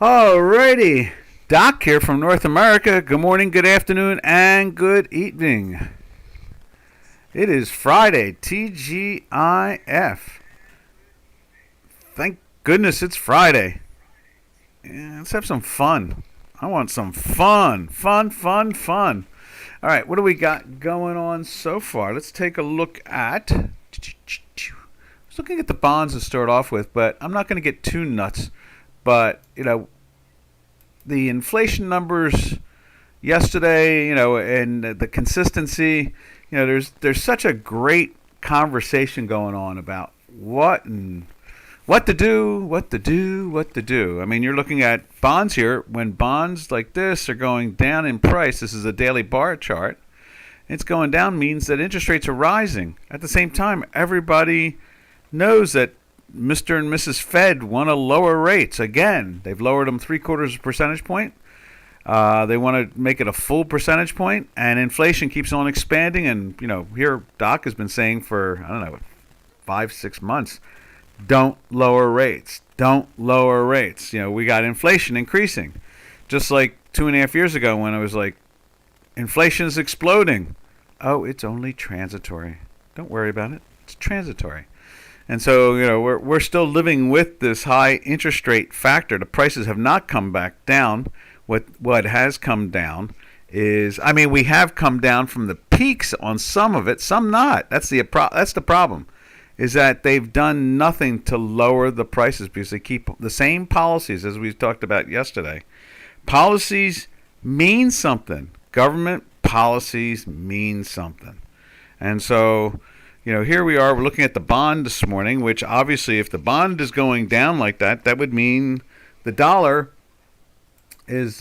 Alrighty, Doc here from North America. Good morning, good afternoon, and good evening. It is Friday, TGIF. Thank goodness it's Friday. Yeah, let's have some fun. I want some fun. Fun, fun, fun. All right, what do we got going on so far? Let's take a look at. I was looking at the bonds to start off with, but I'm not going to get too nuts. But, the inflation numbers yesterday, and the consistency, there's such a great conversation going on about what to do, what to do, what to do. I mean, you're looking at bonds here. When bonds like this are going down in price, this is a daily bar chart. It's going down means that interest rates are rising. At the same time, everybody knows that Mr. and Mrs. Fed want to lower rates. Again, they've lowered them 3/4 of a percentage point. They want to make it a full percentage point, and inflation keeps on expanding. And, here Doc has been saying for, 5-6 months, don't lower rates. Don't lower rates. We got inflation increasing. Just like 2.5 years ago when I was like, inflation's exploding. Oh, it's only transitory. Don't worry about it. It's transitory. And so, we're still living with this high interest rate factor. The prices have not come back down. What has come down is, we have come down from the peaks on some of it, some not. That's the problem, is that they've done nothing to lower the prices because they keep the same policies as we talked about yesterday. Policies mean something. Government policies mean something. And so, here we are. We're looking at the bond this morning, which obviously if the bond is going down like that, that would mean the dollar is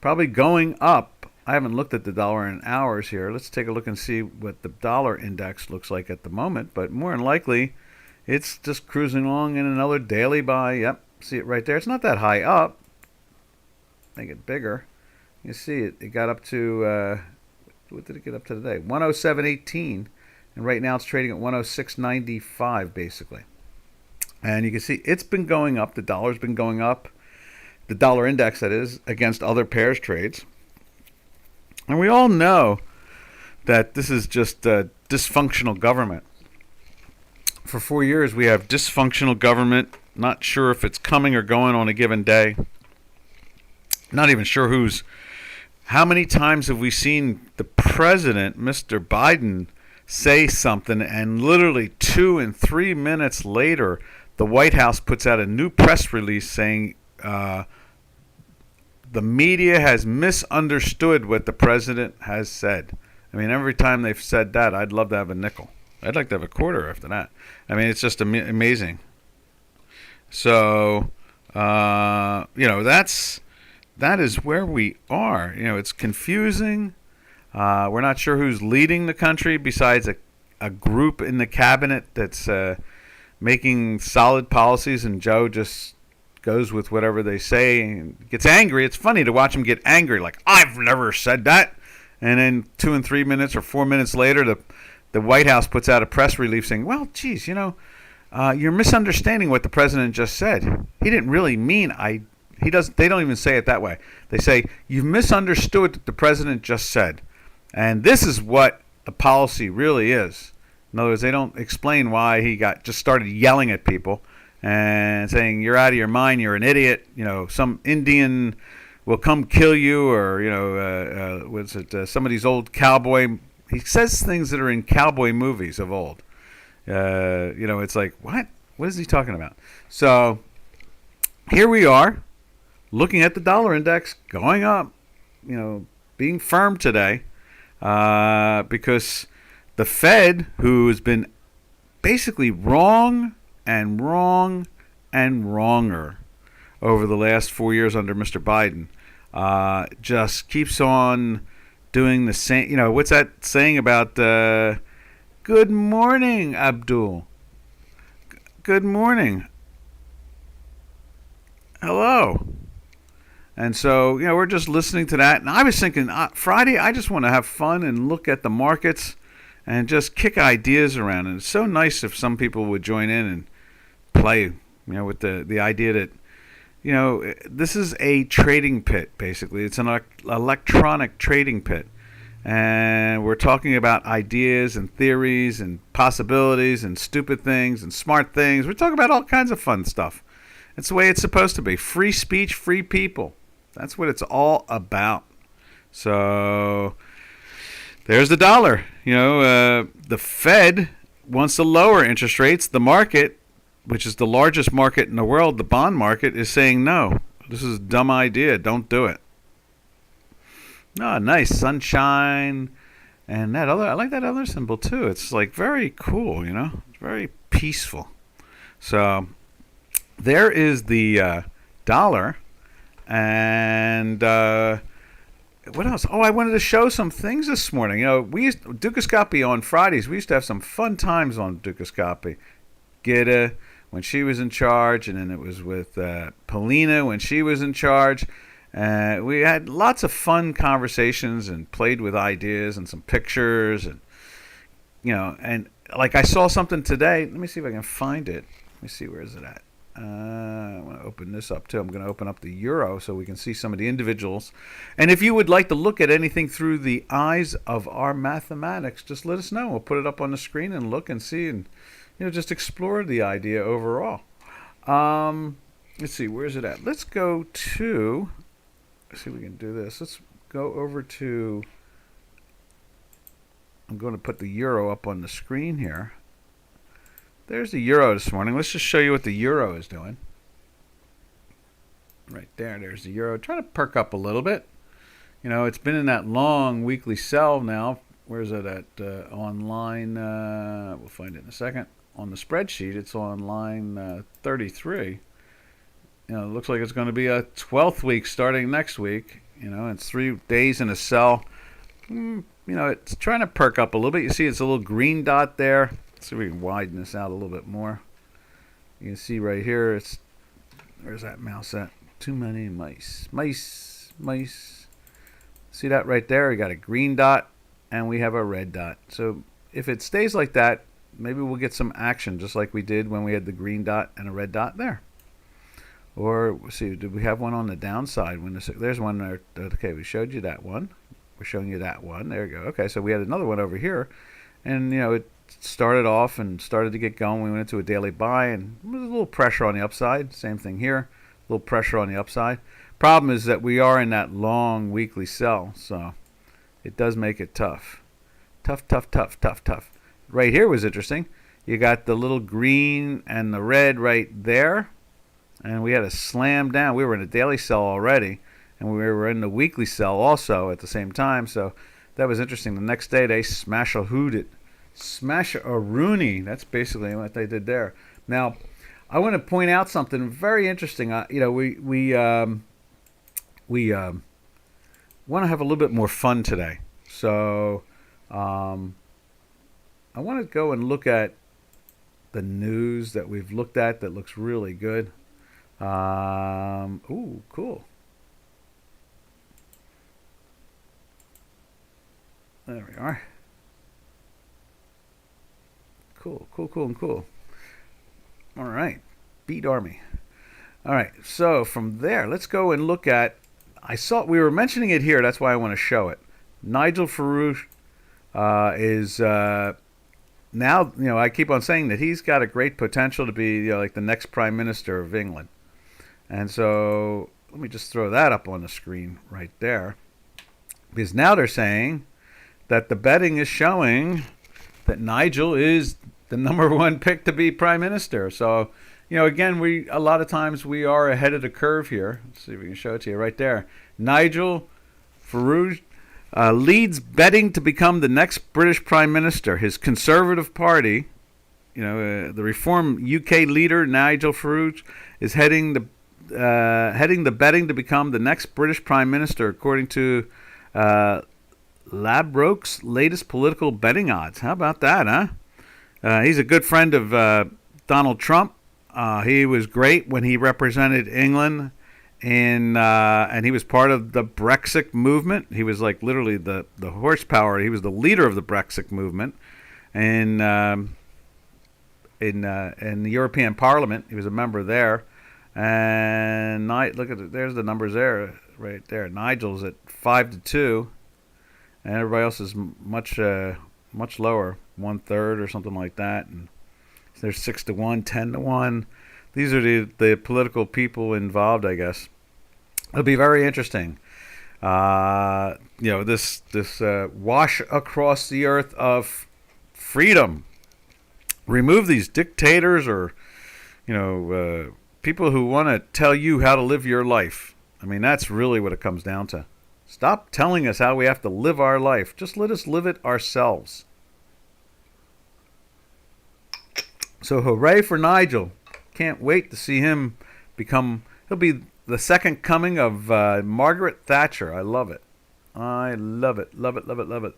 probably going up. I haven't looked at the dollar in hours here. Let's take a look and see what the dollar index looks like at the moment. But more than likely, it's just cruising along in another daily buy. Yep, see it right there. It's not that high up. Make it bigger. You see it. It got up to, what did it get up to today? 107.18. And right now it's trading at 106.95 basically. And you can see it's been going up. The dollar's been going up. The dollar index, that is, against other pairs trades. And we all know that this is just a dysfunctional government. For 4 years we have dysfunctional government. Not sure if it's coming or going on a given day. Not even sure who's. How many times have we seen the president, Mr. Biden, say something, and literally 2 and 3 minutes later, the White House puts out a new press release saying the media has misunderstood what the president has said. Every time they've said that, I'd love to have a nickel. I'd like to have a quarter after that. It's just amazing. So, that is where we are. It's confusing. We're not sure who's leading the country besides a group in the cabinet that's making solid policies, and Joe just goes with whatever they say and gets angry. It's funny to watch him get angry, like, I've never said that. And then 2 and 3 minutes or 4 minutes later, the White House puts out a press release saying, well, geez, you're misunderstanding what the president just said. He didn't really mean They don't even say it that way. They say, you've misunderstood what the president just said. And this is what the policy really is. In other words, they don't explain why he just started yelling at people and saying, you're out of your mind, you're an idiot, some Indian will come kill you, or, some of these old cowboy. He says things that are in cowboy movies of old. It's like, what? What is he talking about? So here we are, looking at the dollar index going up, being firm today. Because the Fed, who has been basically wrong and wrong and wronger over the last 4 years under Mr. Biden, just keeps on doing the same. What's that saying about good morning, Abdul? Good morning. Hello. And so, we're just listening to that. And I was thinking, Friday, I just want to have fun and look at the markets and just kick ideas around. And it's so nice if some people would join in and play, with the idea that, This is a trading pit, basically. It's an electronic trading pit. And we're talking about ideas and theories and possibilities and stupid things and smart things. We're talking about all kinds of fun stuff. It's the way it's supposed to be. Free speech, free people. That's what it's all about. So there's the dollar. The Fed wants to lower interest rates. The market, which is the largest market in the world, the bond market, is saying no. This is a dumb idea. Don't do it. Oh, nice sunshine, and that other. I like that other symbol too. It's like very cool, It's very peaceful. So there is the dollar, and what else? Oh, I wanted to show some things this morning. We used Dukascopy on Fridays. We used to have some fun times on Dukascopy. Gitta when she was in charge, and then it was with Polina when she was in charge. We had lots of fun conversations and played with ideas and some pictures and like I saw something today. Let me see if I can find it. Let me see, where is it at? I want to open this up too. I'm going to open up the euro so we can see some of the individuals. And if you would like to look at anything through the eyes of our mathematics, just let us know. We'll put it up on the screen and look and see and just explore the idea overall. Let's see, where is it at? Let's go to... see if we can do this. Let's go over to... I'm going to put the euro up on the screen here. There's the euro this morning. Let's just show you what the euro is doing. Right there. There's the euro. Trying to perk up a little bit. It's been in that long weekly sell now. Where is it at? On line... we'll find it in a second. On the spreadsheet, it's on line 33. It looks like it's going to be a 12th week starting next week. It's 3 days in a sell. It's trying to perk up a little bit. You see it's a little green dot there. Let's see if we can widen this out a little bit more. You can see right here, where's that mouse at? Too many mice. Mice. See that right there? We got a green dot and we have a red dot. So if it stays like that, maybe we'll get some action just like we did when we had the green dot and a red dot there. Or, let's see, did we have one on the downside? There's one there. Okay, we showed you that one. We're showing you that one. There you go. Okay, so we had another one over here. And, it started off and started to get going. We went into a daily buy, and there was a little pressure on the upside. Same thing here. A little pressure on the upside. Problem is that we are in that long weekly sell, so it does make it tough. Tough. Right here was interesting. You got the little green and the red right there. And we had a slam down. We were in a daily sell already, and we were in the weekly sell also at the same time. So that was interesting. The next day they smash-a-hooted. Smash-a-rooney. That's basically what they did there. Now, I want to point out something very interesting. We want to have a little bit more fun today. So I want to go and look at the news that we've looked at that looks really good. Ooh, cool. There we are. Cool. All right. Beat Army. All right. So from there, let's go and look at... we were mentioning it here. That's why I want to show it. Nigel Farage is... now, I keep on saying that he's got a great potential to be like the next Prime Minister of England. And so let me just throw that up on the screen right there. Because now they're saying that the betting is showing that Nigel is the number one pick to be Prime Minister. So, again, a lot of times we are ahead of the curve here. Let's see if we can show it to you right there. Nigel Farage leads betting to become the next British Prime Minister. His Conservative Party, the Reform UK leader Nigel Farage is heading the betting to become the next British Prime Minister, according to Ladbrokes' latest political betting odds. How about that, huh? He's a good friend of Donald Trump. He was great when he represented England and he was part of the Brexit movement. He was like literally the horsepower. He was the leader of the Brexit movement in the European Parliament. He was a member there. And look at it. There's the numbers there, right there. Nigel's at 5-2, and everybody else is much lower, 1/3 or something like that. And there's 6-1, 10-1. These are the political people involved, I guess. It'll be very interesting. This wash across the earth of freedom. Remove these dictators or people who want to tell you how to live your life. I mean, that's really what it comes down to. Stop telling us how we have to live our life. Just let us live it ourselves. So hooray for Nigel. Can't wait to see him he'll be the second coming of Margaret Thatcher. I love it. I love it. Love it, love it, love it.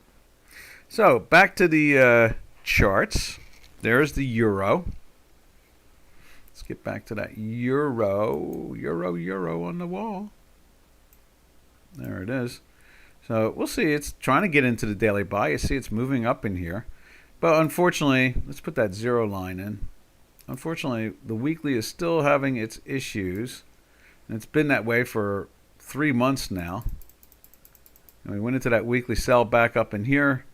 So back to the charts. There's the euro. Let's get back to that euro on the wall. There it is. So we'll see. It's trying to get into the daily buy. You see it's moving up in here. But unfortunately, let's put that zero line in. Unfortunately, the weekly is still having its issues. And it's been that way for 3 months now. And we went into that weekly sell back up in here.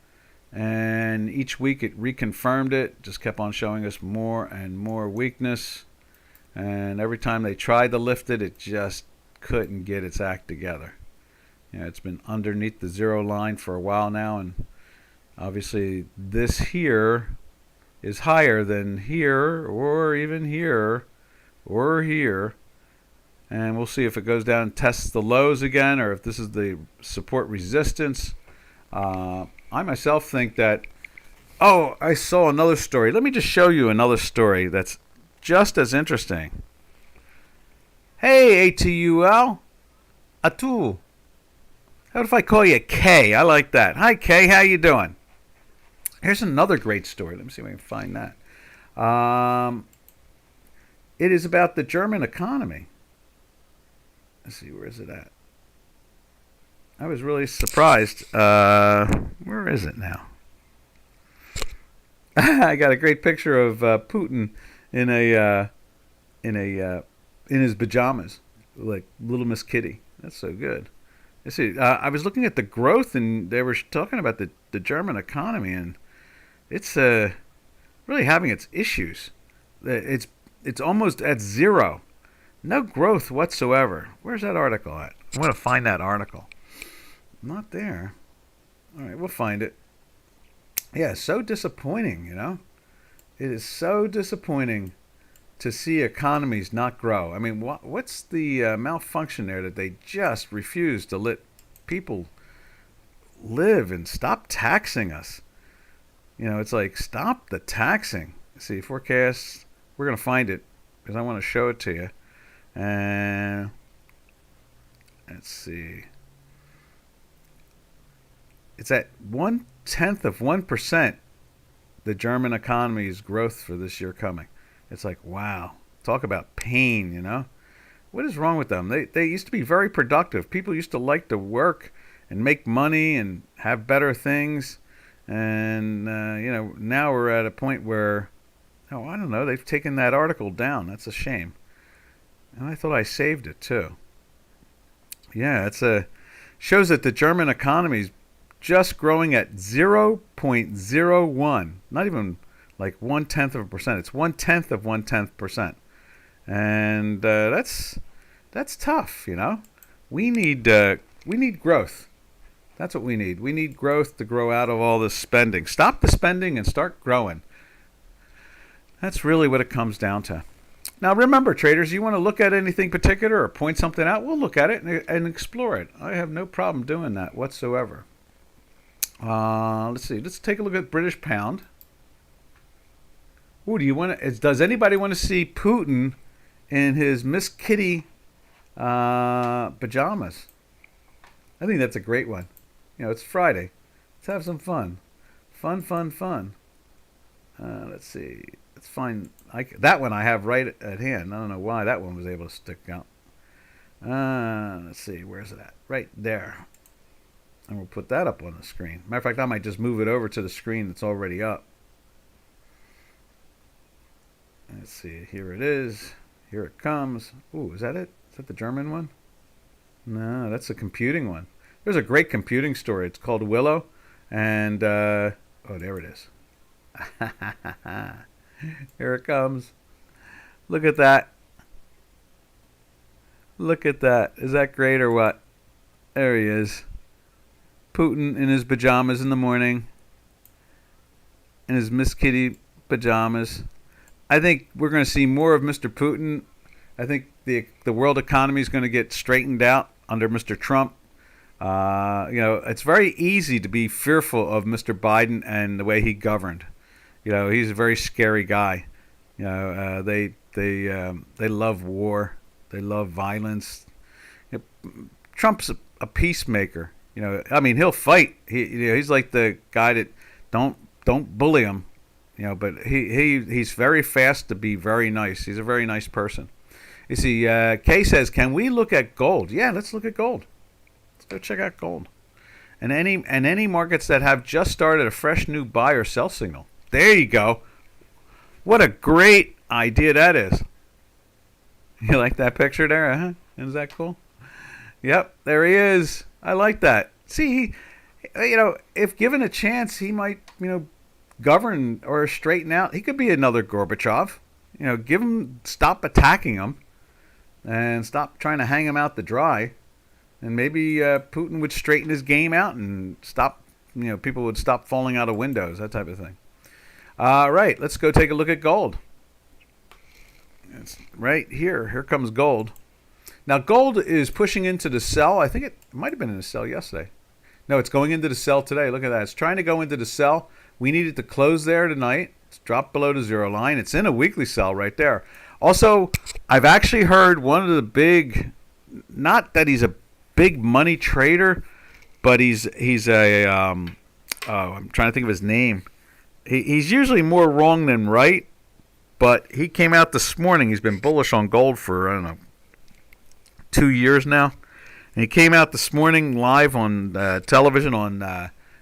And each week it reconfirmed it. Just kept on showing us more and more weakness. And every time they tried to lift it, it just couldn't get its act together. It's been underneath the zero line for a while now. And obviously this here is higher than here or even here or here. And we'll see if it goes down and tests the lows again, or if this is the support resistance. I myself think that... Oh, I saw another story. Let me just show you another story that's just as interesting. Hey, ATUL. Atul. How if I call you K? I like that. Hi, K. How you doing? Here's another great story. Let me see if I can find that. It is about the German economy. Let's see, where is it at? I was really surprised. Where is it now? I got a great picture of Putin in his pajamas, like Little Miss Kitty. That's so good. Let's see. I was looking at the growth, and they were talking about the German economy, and it's really having its issues. It's almost at zero. No growth whatsoever. Where's that article at? I want to find that article. Not there. All right, we'll find it. Yeah, so disappointing, It is so disappointing to see economies not grow. I mean, what's the malfunction there that they just refuse to let people live and stop taxing us? It's like, stop the taxing. See, forecasts. We're going to find it because I want to show it to you. And let's see. It's at 0.1%. The German economy's growth for this year coming. It's like, wow. Talk about pain, What is wrong with them? They used to be very productive. People used to like to work and make money and have better things. And, now we're at a point where, I don't know, they've taken that article down. That's a shame. And I thought I saved it too. Yeah, shows that the German economy is just growing at 0.01. Not even like 0.1%. It's 0.1%. And that's tough, We need growth. That's what we need. We need growth to grow out of all this spending. Stop the spending and start growing. That's really what it comes down to. Now remember, traders, you want to look at anything particular or point something out, we'll look at it and explore it. I have no problem doing that whatsoever. Let's see. Let's take a look at British pound. Ooh, does anybody want to see Putin in his Miss Kitty pajamas? I think that's a great one. It's Friday. Let's have some fun. Fun. Let's see. Let's find that one I have right at hand. I don't know why that one was able to stick out. Let's see. Where's it at? Right there. And we'll put that up on the screen. Matter of fact, I might just move it over to the screen that's already up. Let's see. Here it is. Here it comes. Ooh, is that it? Is that the German one? No, that's the computing one. There's a great computing story. It's called Willow. And, oh, there it is. Here it comes. Look at that. Look at that. Is that great or what? There he is. Putin in his pajamas in the morning. In his Miss Kitty pajamas. I think we're going to see more of Mr. Putin. I think the world economy is going to get straightened out under Mr. Trump. It's very easy to be fearful of Mr. Biden and the way he governed. He's a very scary guy. They love war. They love violence. Trump's a peacemaker. He'll fight. He's like the guy that don't bully him. But he's very fast to be very nice. He's a very nice person. You see, Kay says, can we look at gold? Yeah, let's look at gold. Let's go check out gold. And any markets that have just started a fresh new buy or sell signal. There you go. What a great idea that is. You like that picture there, huh? Isn't that cool? Yep, there he is. I like that. See, if given a chance, he might, govern or straighten out. He could be another Gorbachev. Stop attacking him and stop trying to hang him out to dry. And maybe Putin would straighten his game out and stop, people would stop falling out of windows, that type of thing. Right, let's go take a look at gold. It's right here. Here comes gold. Now, gold is pushing into the sell. I think it might have been in the sell yesterday. No, it's going into the sell today. Look at that. It's trying to go into the sell. We need it to close there tonight. It's dropped below the zero line. It's in a weekly sell right there. Also, I've actually heard one of the big, not that he's a big money trader, but he's a, I'm trying to think of his name. He's usually more wrong than right, but he came out this morning. He's been bullish on gold for, 2 years now. And he came out this morning live on television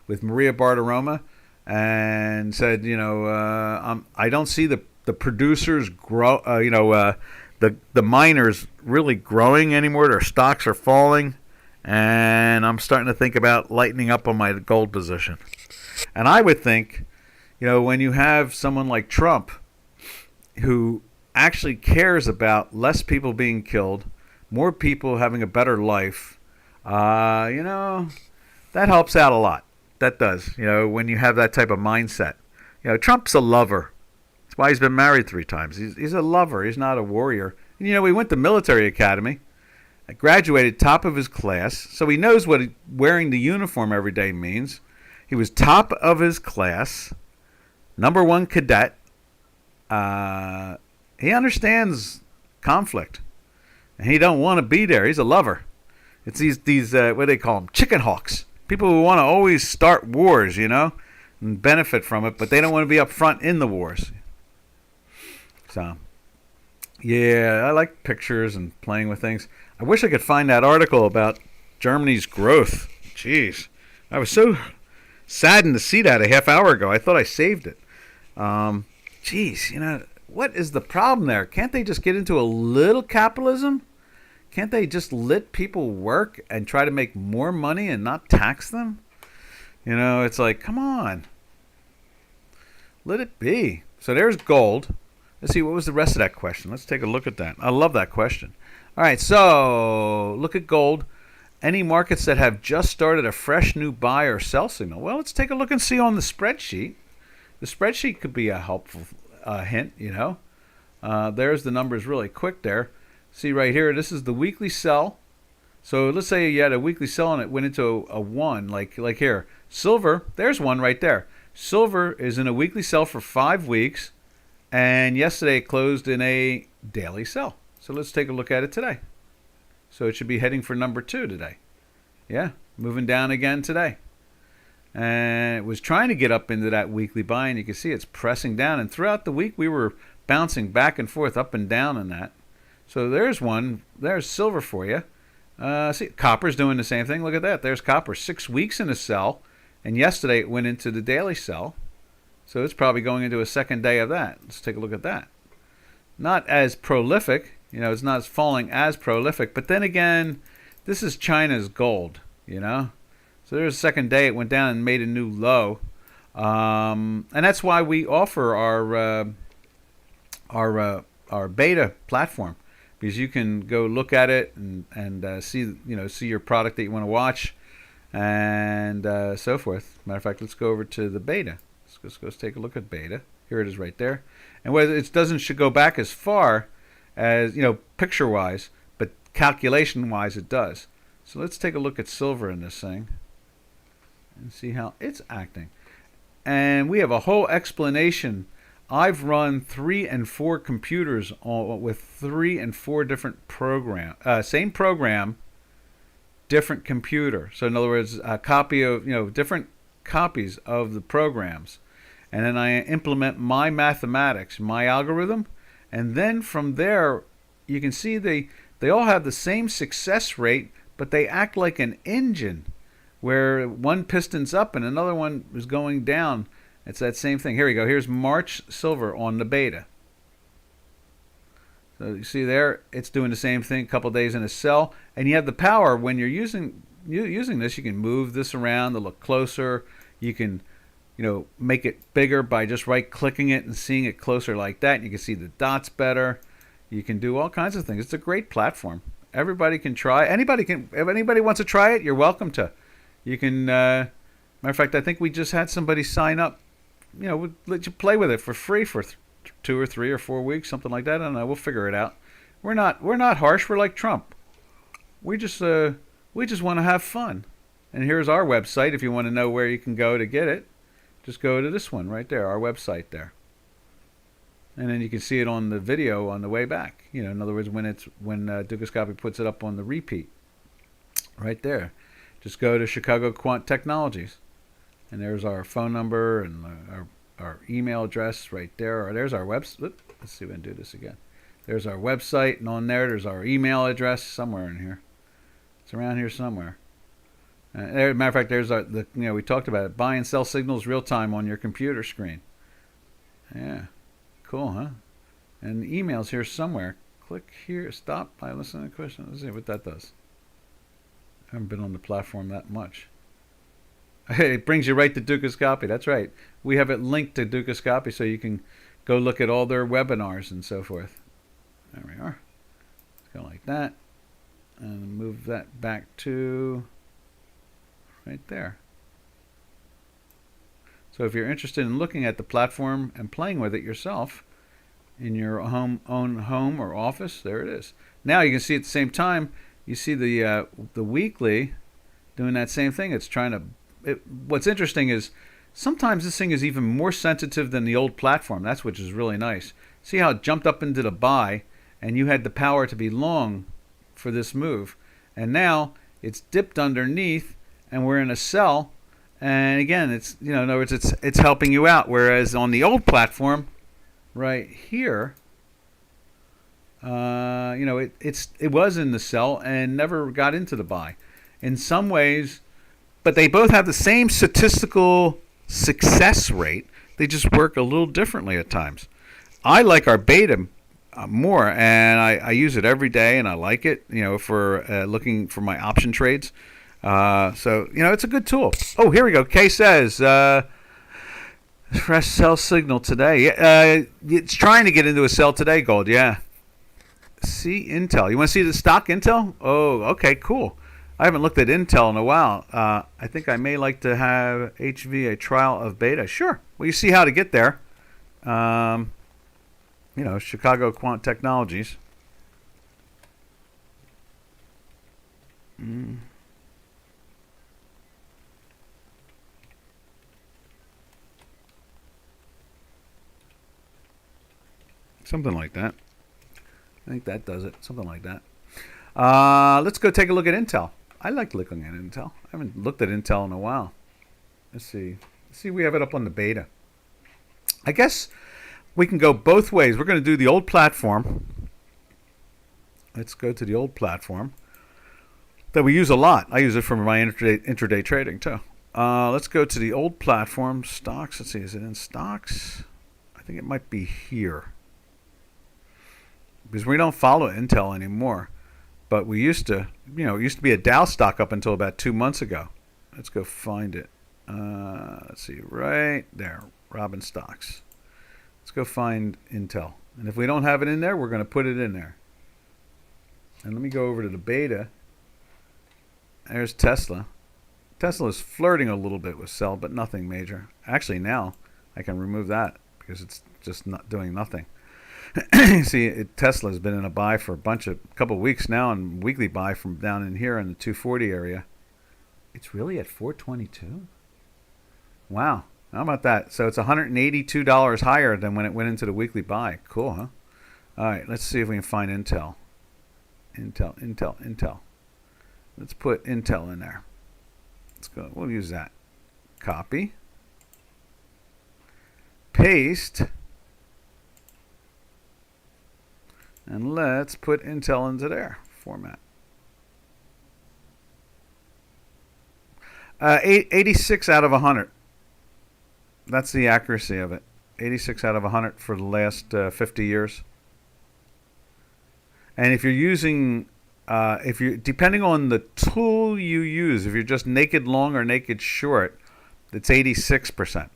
with Maria Bartiromo and said, I don't see the producers grow, the miners really growing anymore. Their stocks are falling, and I'm starting to think about lightening up on my gold position. And I would think, when you have someone like Trump who actually cares about less people being killed, more people having a better life, that helps out a lot. That does, when you have that type of mindset. Trump's a lover. That's why he's been married 3 times. He's a lover. He's not a warrior. And, he went to military academy, graduated top of his class, so he knows what wearing the uniform every day means. He was top of his class, number 1 cadet. He understands conflict. And he don't want to be there. He's a lover. It's these what do they call them? Chicken hawks. People who want to always start wars, and benefit from it, but they don't want to be up front in the wars. So, yeah, I like pictures and playing with things. I wish I could find that article about Germany's growth. Jeez. I was so saddened to see that a half hour ago. I thought I saved it. Jeez, what is the problem there? Can't they just get into a little capitalism? Can't they just let people work and try to make more money and not tax them? It's like, come on. Let it be. So there's gold. Let's see, what was the rest of that question? Let's take a look at that. I love that question. All right, so look at gold. Any markets that have just started a fresh new buy or sell signal? Well, let's take a look and see on the spreadsheet. The spreadsheet could be a helpful hint, There's the numbers really quick there. See right here, this is the weekly sell. So let's say you had a weekly sell and it went into a 1, like here. Silver, there's one right there. Silver is in a weekly sell for 5 weeks, and yesterday it closed in a daily sell. So let's take a look at it today. So it should be heading for number 2 today. Yeah, moving down again today. And it was trying to get up into that weekly buy, and you can see it's pressing down. And throughout the week, we were bouncing back and forth, up and down on that. So there's one. There's silver for you. See, copper's doing the same thing. Look at that. There's copper. 6 weeks in a sell, and yesterday it went into the daily sell. So it's probably going into a second day of that. Let's take a look at that. Not as prolific. It's not falling as prolific. But then again, this is China's gold. So there's a second day it went down and made a new low, and that's why we offer our beta platform, because you can go look at it and see your product that you want to watch, and so forth. Matter of fact, let's go over to the beta. Let's go take a look at beta. Here it is right there. And whether it should go back as far as picture wise, but calculation wise it does. So let's take a look at silver in this thing and see how it's acting. And we have a whole explanation. I've run 3 and 4 computers with 3 and 4 different same program, different computer. So in other words, a copy of different copies of the programs, and then I implement my mathematics, my algorithm, and then from there you can see they all have the same success rate, but they act like an engine, where one piston's up and another one is going down. It's that same thing. Here we go. Here's March silver on the beta. So you see there, it's doing the same thing. A couple days in a sell, and you have the power when you're using this. You can move this around to look closer. You can, make it bigger by just right-clicking it and seeing it closer like that. You can see the dots better. You can do all kinds of things. It's a great platform. Everybody can try. If anybody wants to try it, you're welcome to. You can, matter of fact, I think we just had somebody sign up. We'll let you play with it for free for 2 or 3 or 4 weeks, something like that. I don't know. We'll figure it out. We're not harsh. We're like Trump. We just want to have fun. And here's our website. If you want to know where you can go to get it, just go to this one right there, our website there. And then you can see it on the video on the way back. In other words, when Dukascopy puts it up on the repeat, right there. Just go to Chicago Quant Technologies, and there's our phone number and our email address right there. Or there's our website. Let's see if we can do this again. There's our website, and on there's our email address somewhere in here. It's around here somewhere. Matter of fact, there's we talked about it. Buy and sell signals real time on your computer screen. Yeah, cool, huh? And the email's here somewhere. Click here. Stop by listening to the question. Let's see what that does. I haven't been on the platform that much. It brings you right to Dukascopy. That's right. We have it linked to Dukascopy, so you can go look at all their webinars and so forth. There we are. Let's go like that. And move that back to right there. So if you're interested in looking at the platform and playing with it yourself in your own home or office, there it is. Now you can see at the same time, you see the weekly doing that same thing. It's trying to. What's interesting is sometimes this thing is even more sensitive than the old platform. That's which is really nice. See how it jumped up into the buy, and you had the power to be long for this move, and now it's dipped underneath, and we're in a sell. And again, it's in other words, it's helping you out. Whereas on the old platform, right here. It was in the sell and never got into the buy. In some ways, but they both have the same statistical success rate. They just work a little differently at times. I like our beta more, and I use it every day, and I like it. For looking for my option trades. So it's a good tool. Oh, here we go. Kay says fresh sell signal today. It's trying to get into a sell today. Gold. Yeah. See Intel. You want to see the stock Intel? Oh, okay, cool. I haven't looked at Intel in a while. I think I may like to have HV a trial of beta. Sure. Well, you see how to get there. Chicago Quant Technologies. Something like that. I think that does it. Something like that. Let's go take a look at Intel. I like looking at Intel. I haven't looked at Intel in a while. Let's see. We have it up on the beta. I guess we can go both ways. We're going to do the old platform. Let's go to the old platform that we use a lot. I use it for my intraday trading too. Let's go to the old platform. Stocks. Let's see. Is it in stocks? I think it might be here. because we don't follow Intel anymore. But we used to, it used to be a Dow stock up until about 2 months ago. Let's go find it. Let's see, right there, Robin stocks. Let's go find Intel. And if we don't have it in there, we're going to put it in there. And let me go over to the beta. There's Tesla. Tesla is flirting a little bit with sell, but nothing major. Actually, now I can remove that because it's just not doing nothing. See, Tesla has been in a buy for a couple of weeks now, and weekly buy from down in here in the 240 area. It's really at 422. Wow, how about that? So it's $182 higher than when it went into the weekly buy. Cool, huh? All right, let's see if we can find Intel. Intel. Let's put Intel in there. Let's go. We'll use that. Copy. Paste. And let's put Intel into there. Format. 86 out of 100. That's the accuracy of it. 86 out of 100 for the last 50 years. And if you're using, depending on the tool you use, if you're just naked long or naked short, it's 86%.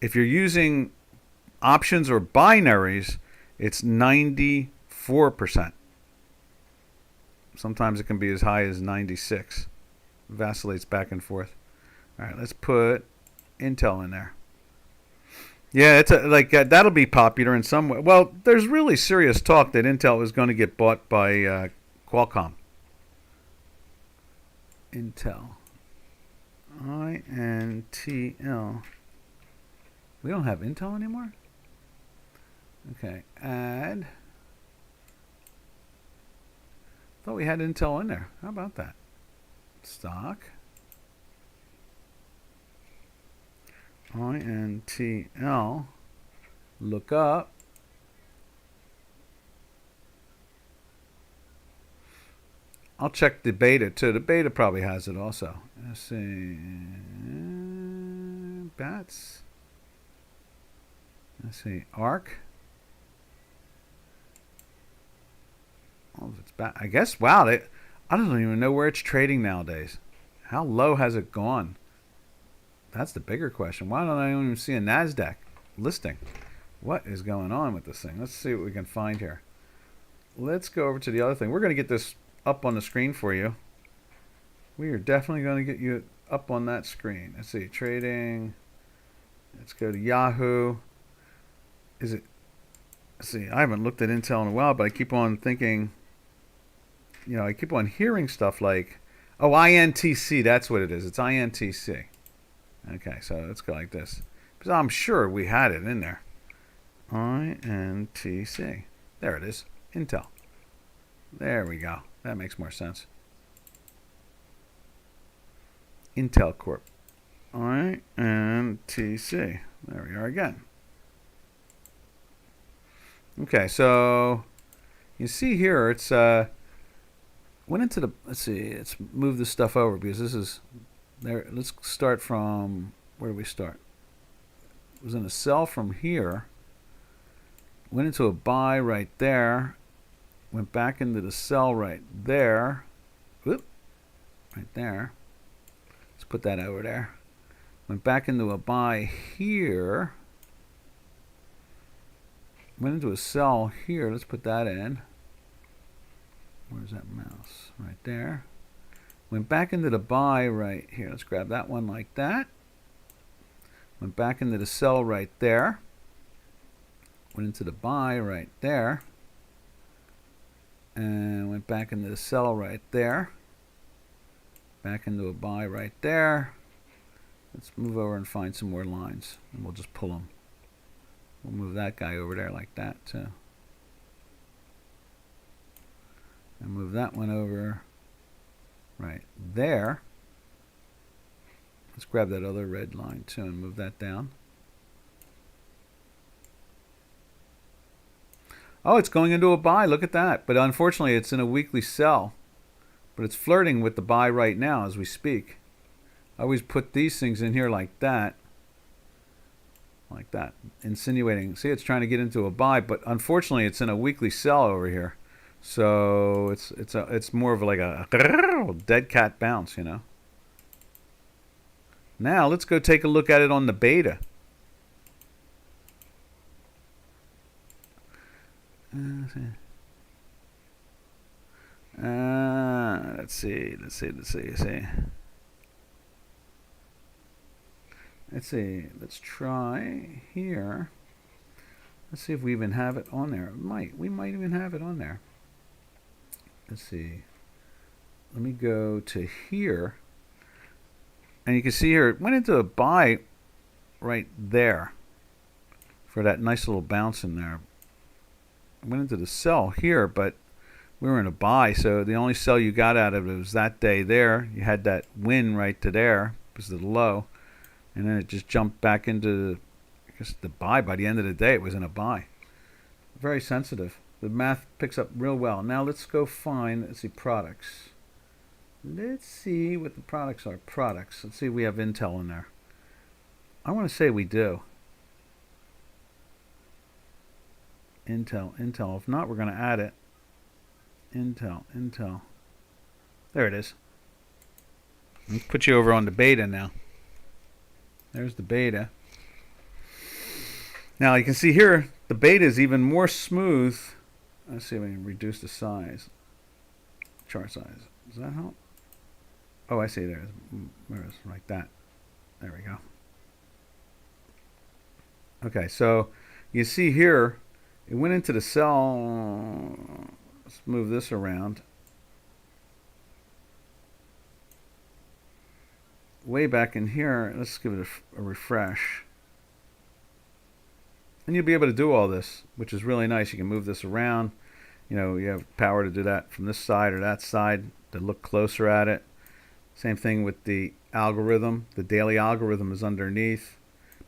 If you're using options or binaries, it's 94%. Sometimes it can be as high as 96. Vacillates back and forth. All right, let's put Intel in there. Yeah, it's that'll be popular in some way. Well, there's really serious talk that Intel is going to get bought by Qualcomm. Intel. INTL. We don't have Intel anymore? Okay, add. Thought we had Intel in there. How about that? Stock. INTL. Look up. I'll check the beta too. The beta probably has it also. Let's see. Bats. Let's see. ARC. Oh, it's back. I guess. Wow. I don't even know where it's trading nowadays. How low has it gone? That's the bigger question. Why don't I even see a NASDAQ listing? What is going on with this thing? Let's see what we can find here. Let's go over to the other thing. We're going to get this up on the screen for you. We are definitely going to get you up on that screen. Let's see. Trading. Let's go to Yahoo. Is it? Let's see. I haven't looked at Intel in a while, but I keep on thinking, I keep on hearing stuff like, oh, INTC. That's what it is. It's INTC. Okay, so let's go like this. Because I'm sure we had it in there. INTC. There it is. Intel. There we go. That makes more sense. Intel Corp. INTC. There we are again. Okay, so you see here it's went into the, let's see, let's move this stuff over because this is there. Let's start from, where do we start? It was in a sell from here, went into a buy right there, went back into the sell right there. Whoop, right there. Let's put that over there. Went back into a buy here. Went into a sell here. Let's put that in. Where's that mouse? Right there. Went back into the buy right here. Let's grab that one like that. Went back into the sell right there. Went into the buy right there. And went back into the sell right there. Back into a buy right there. Let's move over and find some more lines. And we'll just pull them. We'll move that guy over there like that too. And move that one over right there. Let's grab that other red line too and move that down. Oh, it's going into a buy. Look at that. But unfortunately, it's in a weekly sell. But it's flirting with the buy right now as we speak. I always put these things in here like that. like that, insinuating. See, it's trying to get into a buy, but unfortunately, it's in a weekly sell over here. So it's more of like a dead cat bounce, you know. Now let's go take a look at it on the beta. Let's see. Let's try here. Let's see if we even have it on there. We might even have it on there. Let's see. Let me go to here. And you can see here, it went into a buy right there for that nice little bounce in there. It went into the sell here, but we were in a buy, so the only sell you got out of it was that day there. You had that win right to there because of the low, and then it just jumped back into the buy. By the end of the day, it was in a buy. Very sensitive. The math picks up real well. Now let's go find, let's see, products. Let's see what the products are. Products. Let's see if we have Intel in there. I want to say we do. Intel. If not, we're going to add it. Intel. There it is. Let's put you over on the beta now. There's the beta. Now you can see here, the beta is even more smooth. Let's see if we can reduce the size. Chart size. Does that help? Oh, I see. There's like that. There we go. Okay, so you see here, it went into the sell. Let's move this around. Way back in here, let's give it a refresh. And you'll be able to do all this, which is really nice. You can move this around. You know, you have power to do that from this side or that side to look closer at it. Same thing with the algorithm. The daily algorithm is underneath.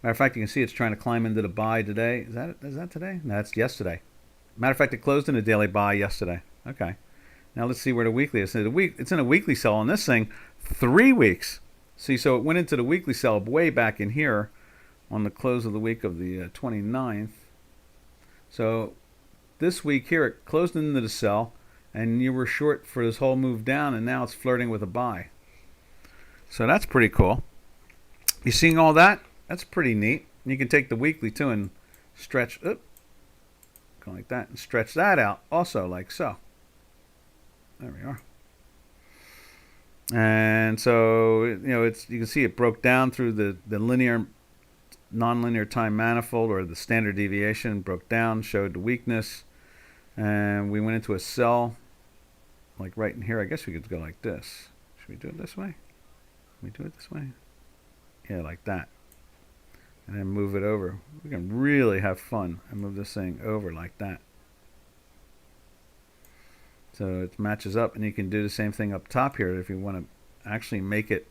Matter of fact, you can see it's trying to climb into the buy today. Is that today? No, that's yesterday. Matter of fact, it closed in a daily buy yesterday. Okay. Now let's see where the weekly is. It's in a weekly sell on this thing. 3 weeks. See, so it went into the weekly sell way back in here on the close of the week of the 29th. So this week here, it closed into the sell, and you were short for this whole move down, and now it's flirting with a buy. So that's pretty cool. You seeing all that? That's pretty neat. You can take the weekly too and stretch, go like that, and stretch that out also like so. There we are. And so, you know, you can see it broke down through the linear, nonlinear time manifold, or the standard deviation, broke down, showed the weakness, and we went into a sell, like right in here. I guess we could go like this. Should we do it this way? Can we do it this way? Yeah, like that. And then move it over. We can really have fun and move this thing over like that. So it matches up, and you can do the same thing up top here if you want to actually make it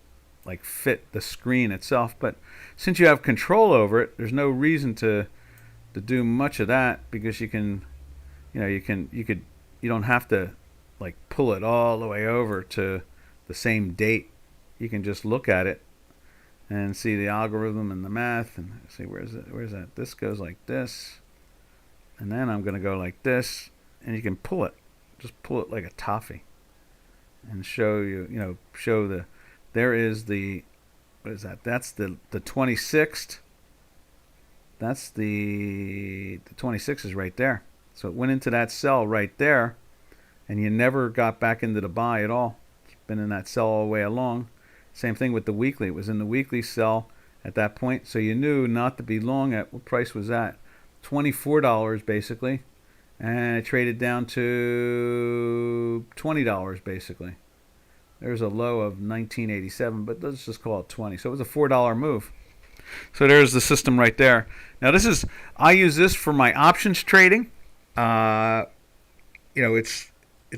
like fit the screen itself. But since you have control over it, there's no reason to do much of that, because you can, you know, you don't have to like pull it all the way over to the same date. You can just look at it and see the algorithm and the math and see where's that. This goes like this, and then I'm going to go like this, and you can pull it. Just pull it like a toffee and show there is the, what is that? That's the 26th. That's the 26 is right there. So it went into that cell right there, and you never got back into the buy at all. It's been in that cell all the way along. Same thing with the weekly. It was in the weekly cell at that point, so you knew not to be long at, what price was that? $24 basically. And it traded down to $20 basically. There's a low of $19.87, but let's just call it 20. So it was a $4 move. So there's the system right there. Now I use this for my options trading. It's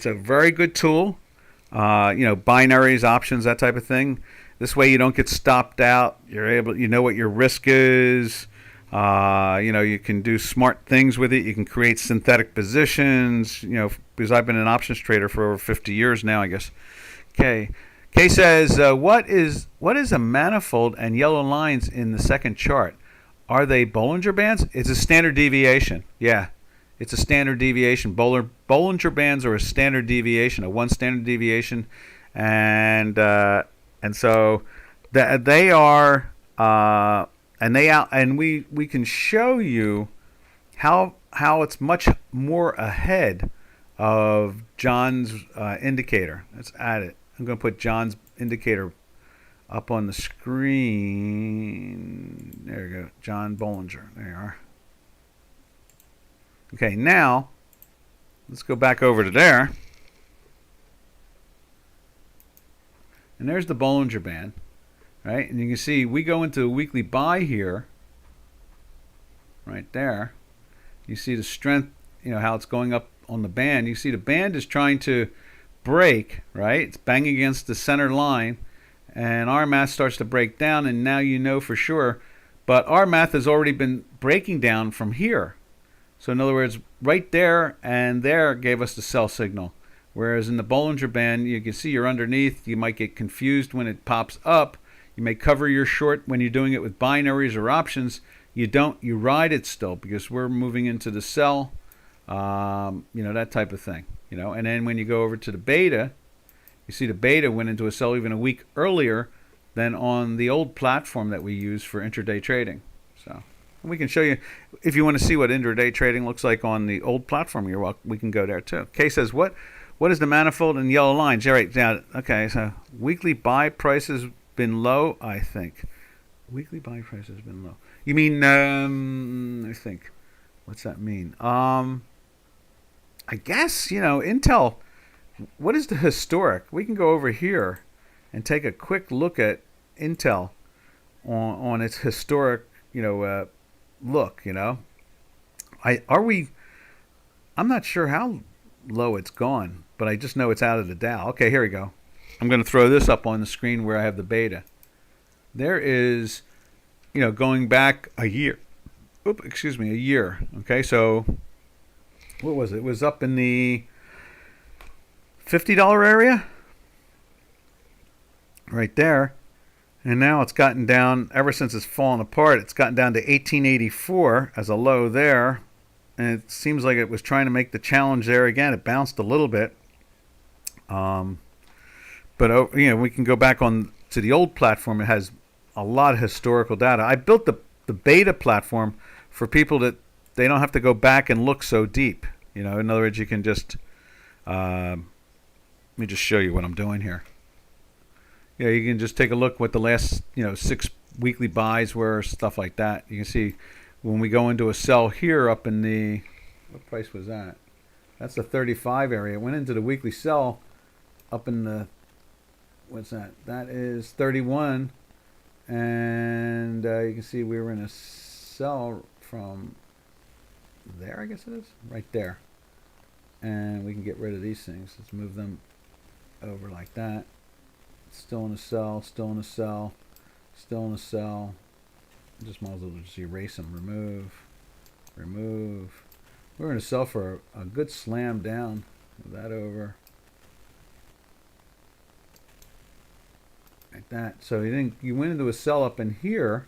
a very good tool. Binaries, options, that type of thing. This way you don't get stopped out. You know what your risk is. You can do smart things with it. You can create synthetic positions, because I've been an options trader for over 50 years now, I guess. Kay says, what is a manifold and yellow lines in the second chart? Are they Bollinger Bands? It's a standard deviation. Yeah, it's a standard deviation. Bollinger Bands are a standard deviation, a one standard deviation, and so they are, and we can show you how it's much more ahead of John's indicator. Let's add it. I'm going to put John's indicator up on the screen. There you go. John Bollinger. There you are. Okay, now let's go back over to there. And there's the Bollinger Band. Right? And you can see we go into a weekly buy here. Right there. You see the strength, how it's going up on the band. You see the band is trying to break, right? It's banging against the center line. And our math starts to break down, and now you know for sure. But our math has already been breaking down from here. So in other words, right there and there gave us the sell signal. Whereas in the Bollinger Band, you can see you're underneath. You might get confused when it pops up. You may cover your short when you're doing it with binaries or options. You don't. You ride it still because we're moving into the sell, that type of thing. And then when you go over to the beta, you see the beta went into a sell even a week earlier than on the old platform that we use for intraday trading. So we can show you, if you want to see what intraday trading looks like on the old platform, you're welcome. We can go there too. Kay says, what is the manifold in yellow lines? Yeah, right. Yeah, okay, so weekly buy price has been low, I think. Weekly buy price has been low. You mean, I think, what's that mean? I guess, Intel. What is the historic? We can go over here and take a quick look at Intel on its historic, look. I'm not sure how low it's gone, but I just know it's out of the Dow. Okay, here we go. I'm going to throw this up on the screen where I have the beta. There is, going back a year. A year. Okay, so what was it? It was up in the $50 area right there, and now it's gotten down. Ever since it's fallen apart, it's gotten down to 1884 as a low there, and it seems like it was trying to make the challenge there again. It bounced a little bit, but we can go back on to the old platform. It has a lot of historical data. I built the beta platform for people that they don't have to go back and look so deep. In other words, you can just let me just show you what I'm doing here. You can just take a look what the last 6 weekly buys were, stuff like that. You can see when we go into a sell here up in the, what price was that? That's the 35 area. It went into the weekly sell up in the, what's that? That is 31, and you can see we were in a sell from there, I guess it is, right there. And we can get rid of these things. Let's move them over like that. Still in a sell, still in a sell, still in a sell. Just might as well just erase them. Remove. We're going to sell for a good slam down. Move that over. Like that. So you went into a sell up in here,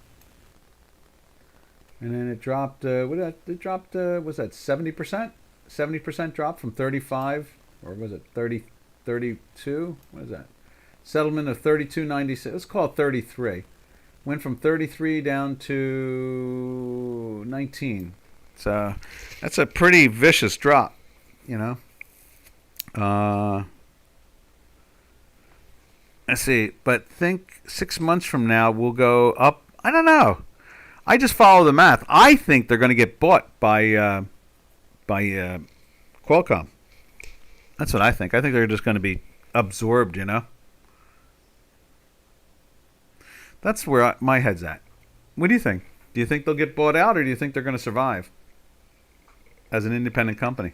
and then it dropped. It dropped. Was that 70%? 70% drop from 35, or was it 32? What is that? Settlement of 32.96. Let's call it 33. Went from 33 down to 19. So that's a pretty vicious drop, Let's see. But think 6 months from now we'll go up. I don't know. I just follow the math. I think they're going to get bought by Qualcomm. That's what I think. I think they're just going to be absorbed, That's where my head's at. What do you think? Do you think they'll get bought out, or do you think they're going to survive as an independent company?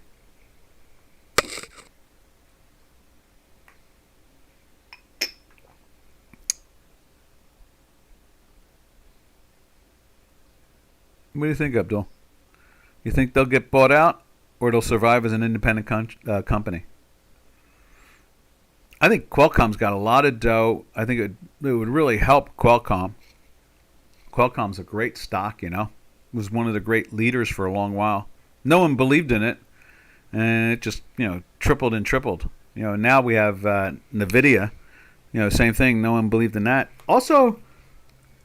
What do you think, Abdul? You think they'll get bought out, or they'll survive as an independent company? I think Qualcomm's got a lot of dough. I think it would really help Qualcomm. Qualcomm's a great stock, was one of the great leaders for a long while. No one believed in it, and it just tripled and tripled. Now we have NVIDIA. Same thing. No one believed in that. Also,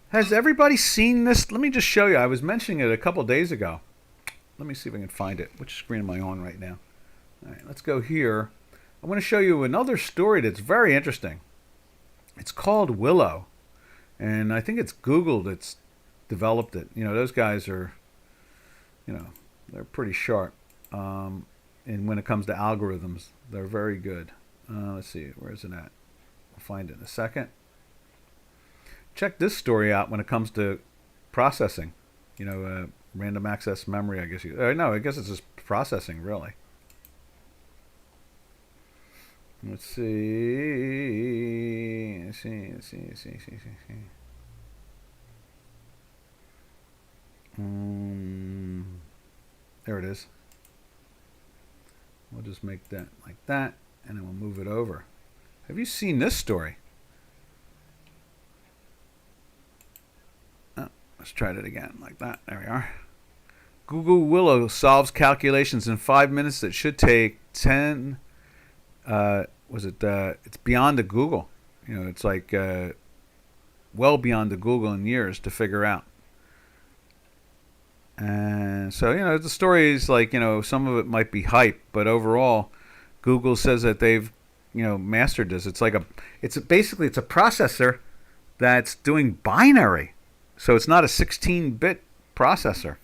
has everybody seen this? Let me just show you. I was mentioning it a couple days ago. Let me see if I can find it. Which screen am I on right now? All right, let's go here. I want to show you another story that's very interesting. It's called Willow, and I think it's Google that's developed it. Those guys are, they're pretty sharp. And when it comes to algorithms, they're very good. Let's see, where is it at? I'll find it in a second. Check this story out when it comes to processing. Random access memory, I guess. No, I guess it's just processing, really. Let's see. Let's see. There it is. We'll just make that like that, and then we'll move it over. Have you seen this story? Oh, let's try it again, like that. There we are. Google Willow solves calculations in 5 minutes that should take 10. It's beyond the Google. It's like well beyond the Google in years to figure out. And so, the story is like, some of it might be hype, but overall, Google says that they've, mastered this. It's basically a processor that's doing binary. So it's not a 16-bit processor.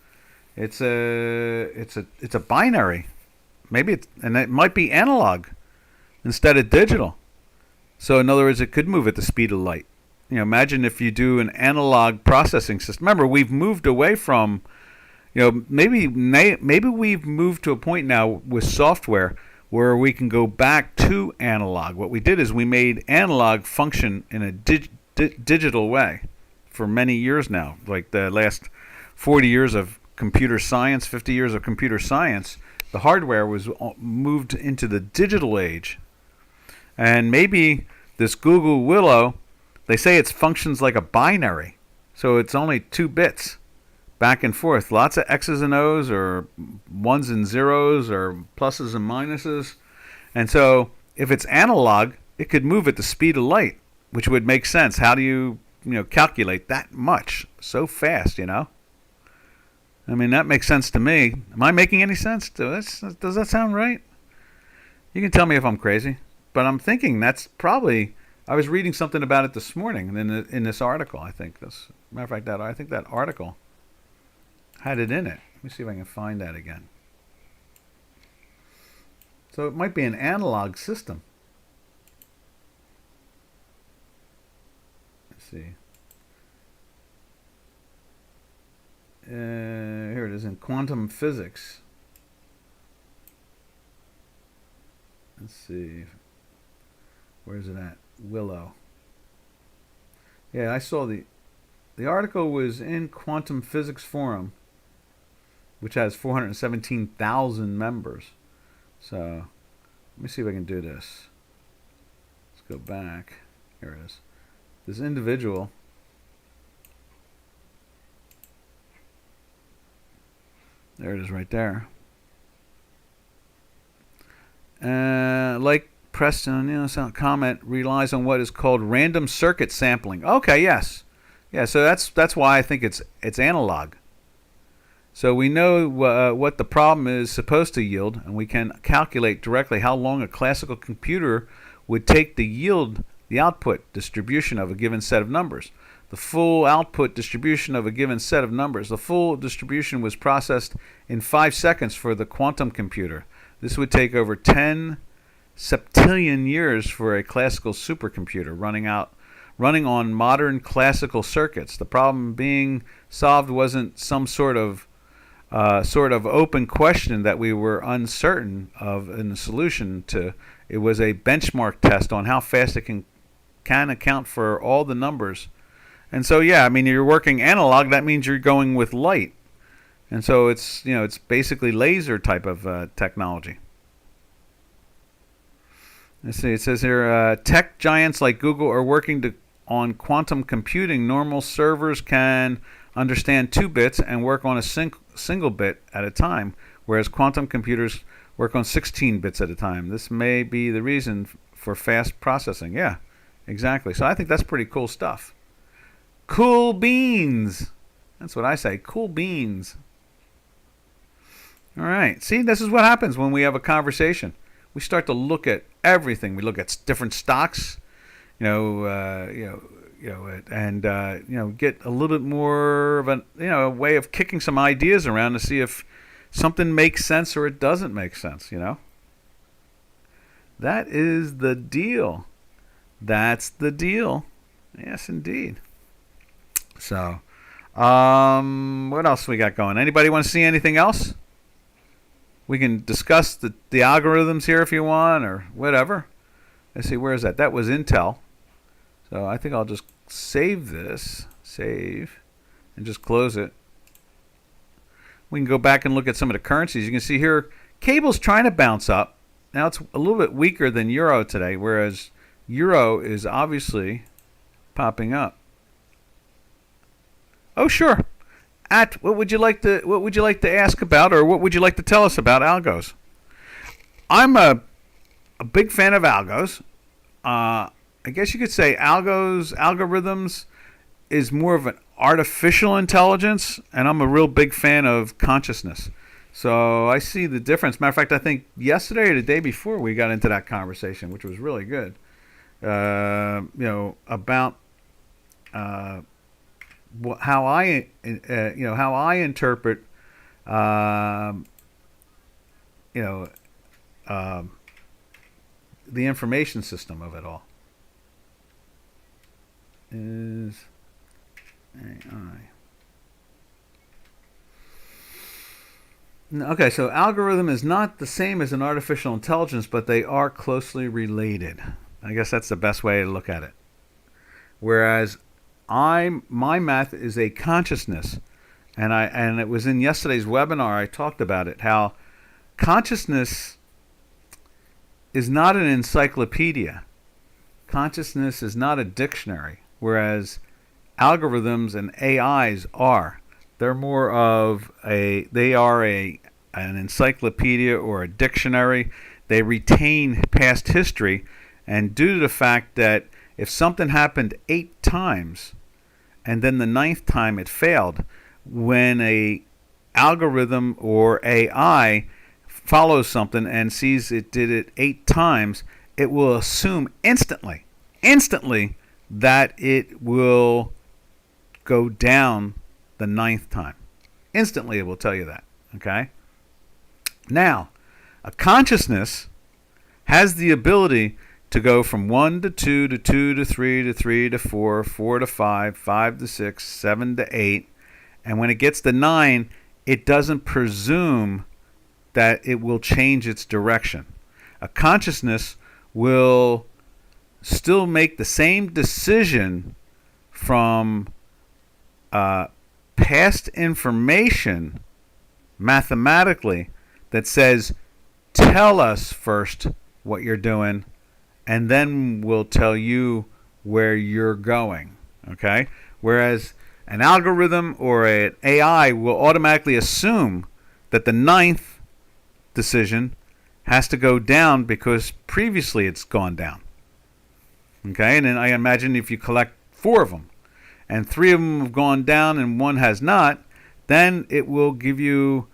It's a binary. And it might be analog instead of digital. So in other words, it could move at the speed of light. Imagine if you do an analog processing system. Remember, we've moved away from maybe we've moved to a point now with software where we can go back to analog. What we did is we made analog function in a digital way for many years now. Like the last 40 years of computer science, 50 years of computer science, the hardware was moved into the digital age. And maybe this Google Willow, they say it functions like a binary. So it's only 2 bits. Back and forth, lots of X's and O's, or ones and zeros, or pluses and minuses. And so if it's analog, it could move at the speed of light, which would make sense. How do you calculate that much so fast? I mean, that makes sense to me. Am I making any sense? Does that sound right? You can tell me if I'm crazy, but I'm thinking that's probably. I was reading something about it this morning in this article. I think matter of fact, I think that article had it in it. Let me see if I can find that again. So it might be an analog system. Let's see. Here it is in quantum physics. Let's see. Where's it at? Willow. Yeah, I saw the article was in Quantum Physics Forum, which has 417,000 members. So let me see if I can do this. Let's go back. Here it is. This individual. There it is right there. Like Preston, some comment relies on what is called random circuit sampling. Okay, yes. Yeah, so that's why I think it's analog. So we know what the problem is supposed to yield, and we can calculate directly how long a classical computer would take to yield the output distribution of a given set of numbers. The full output distribution of a given set of numbers. The full distribution was processed in 5 seconds for the quantum computer. This would take over 10 septillion years for a classical supercomputer running on modern classical circuits. The problem being solved wasn't some sort of open question that we were uncertain of in the solution to. It was a benchmark test on how fast it can account for all the numbers. And so, yeah, I mean, you're working analog. That means you're going with light. And so it's basically laser type of technology. Let's see. It says here, tech giants like Google are working on quantum computing. Normal servers can understand 2 bits and work on a single bit at a time, whereas quantum computers work on 16 bits at a time. This may be the reason for fast processing. Yeah, exactly. So I think that's pretty cool stuff. Cool beans. That's what I say. Cool beans. All right. See, this is what happens when we have a conversation. We start to look at everything. We look at different stocks, and get a little bit more of a way of kicking some ideas around to see if something makes sense or it doesn't make sense. That is the deal. That's the deal. Yes, indeed. So, what else we got going? Anybody want to see anything else? We can discuss the algorithms here if you want, or whatever. Let's see, where is that? That was Intel. So I think I'll just save this. Save. And just close it. We can go back and look at some of the currencies. You can see here, cable's trying to bounce up. Now it's a little bit weaker than euro today, whereas euro is obviously popping up. Oh, sure. What would you like to ask about, or what would you like to tell us about algos? I'm a big fan of algos. I guess you could say algorithms is more of an artificial intelligence, and I'm a real big fan of consciousness. So I see the difference. Matter of fact, I think yesterday or the day before we got into that conversation, which was really good. About how I interpret the information system of it all. Is AI. Okay, so algorithm is not the same as an artificial intelligence, but they are closely related. I guess that's the best way to look at it. Whereas my math is a consciousness, and it was in yesterday's webinar I talked about it, how consciousness is not an encyclopedia. Consciousness is not a dictionary, whereas algorithms and AIs are. They're more of an encyclopedia or a dictionary. They retain past history, and due to the fact that if something happened 8 times and then the 9th time it failed, when a algorithm or AI follows something and sees it did it 8 times, it will assume instantly that it will go down the 9th time. Instantly it will tell you that. Okay? Now, a consciousness has the ability to go from 1 to 2 to 2 to 3 to 3 to 4, 4 to 5, 5 to 6, 7 to 8. And when it gets to 9, it doesn't presume that it will change its direction. A consciousness will still make the same decision from past information mathematically that says, tell us first what you're doing, and then we'll tell you where you're going. Okay? Whereas an algorithm or an AI will automatically assume that the 9th decision has to go down because previously it's gone down. Okay? And then I imagine if you collect 4 of them and 3 of them have gone down and 1 has not, then it will give you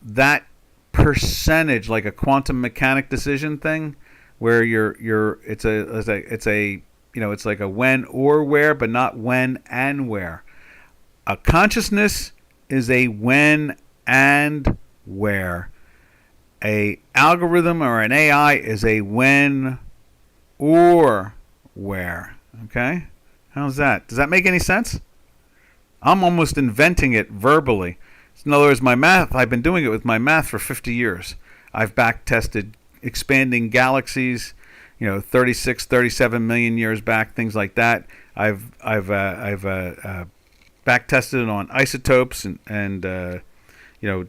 that percentage, like a quantum mechanic decision thing, where it's like a when or where, but not when and where. A consciousness is a when and where. A algorithm or an AI is a when or where. Okay? How's that? Does that make any sense? I'm almost inventing it verbally. In other words, my math, I've been doing it with my math for 50 years. I've back-tested expanding galaxies, 36, 37 million years back, things like that. I've back-tested it on isotopes and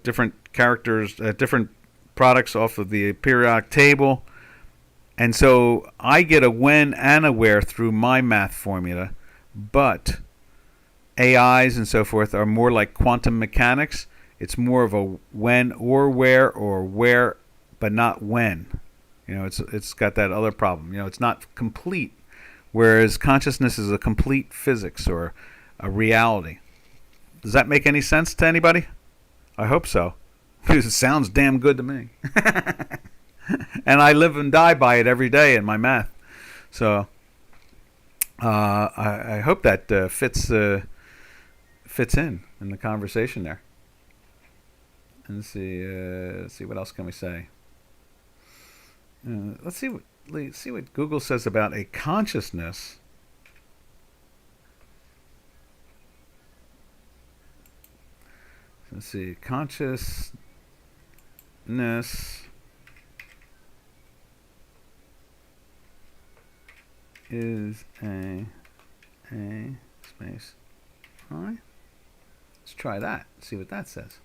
different characters, different products off of the periodic table. And so I get a when and a where through my math formula, but AIs and so forth are more like quantum mechanics. It's more of a when or where but not when. It's got that other problem. It's not complete, whereas consciousness is a complete physics or a reality. Does that make any sense to anybody? I hope so. Because it sounds damn good to me. And I live and die by it every day in my math. So I hope that fits in the conversation there. And let's see what else can we say. Let's see what Google says about a consciousness. Let's see, consciousness is a space. All right. Let's try that. See what that says.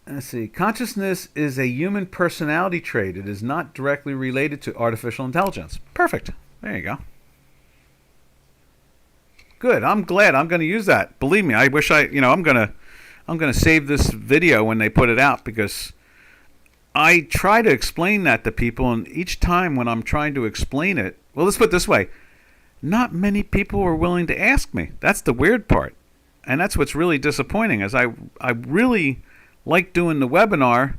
Let's see. Consciousness is a human personality trait. It is not directly related to artificial intelligence. Perfect. There you go. Good. I'm glad. I'm going to use that. Believe me. I wish I'm going to save this video when they put it out, because I try to explain that to people, and each time when I'm trying to explain it, well, let's put it this way. Not many people are willing to ask me. That's the weird part. And that's what's really disappointing, is I really like doing the webinar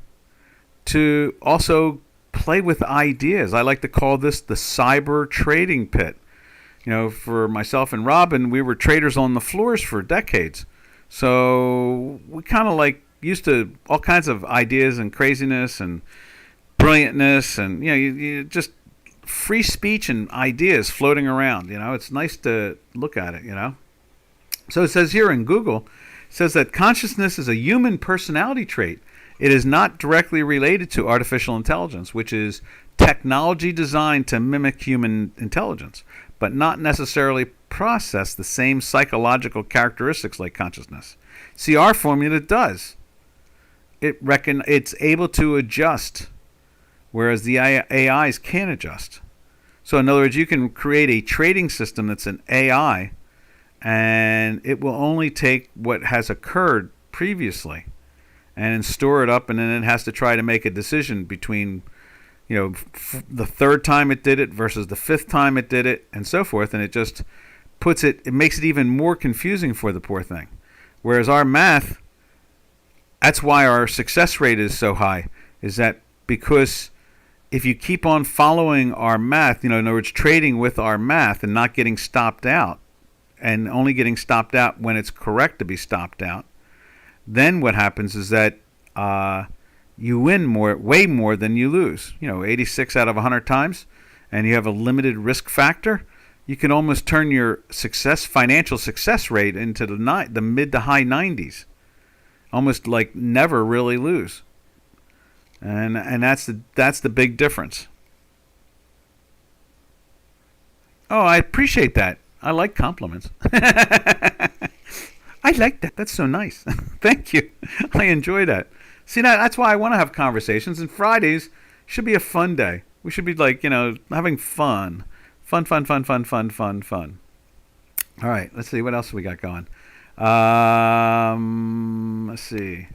to also play with ideas. I like to call this the cyber trading pit. For myself and Robin, we were traders on the floors for decades. So we kind of used to all kinds of ideas and craziness and brilliantness and, you just free speech and ideas floating around. It's nice to look at it, So it says here in Google, it says that consciousness is a human personality trait. It is not directly related to artificial intelligence, which is technology designed to mimic human intelligence, but not necessarily process the same psychological characteristics like consciousness. See, our formula does. It's able to adjust, whereas the AIs can't adjust. So in other words, you can create a trading system that's an AI, and it will only take what has occurred previously and store it up, and then it has to try to make a decision between the third time it did it versus the fifth time it did it, and so forth, and it just it makes it even more confusing for the poor thing. Whereas our math, that's why our success rate is so high, is that because if you keep on following our math, in other words, trading with our math and not getting stopped out, and only getting stopped out when it's correct to be stopped out, then what happens is that you win way more than you lose. 86 out of 100 times, and you have a limited risk factor. You can almost turn your financial success rate into the mid to high 90s, almost like never really lose. And that's the big difference. Oh, I appreciate that. I like compliments. I like that. That's so nice. Thank you. I enjoy that. See, that's why I want to have conversations. And Fridays should be a fun day. We should be having fun. Fun. All right. Let's see. What else we got going? Let's see.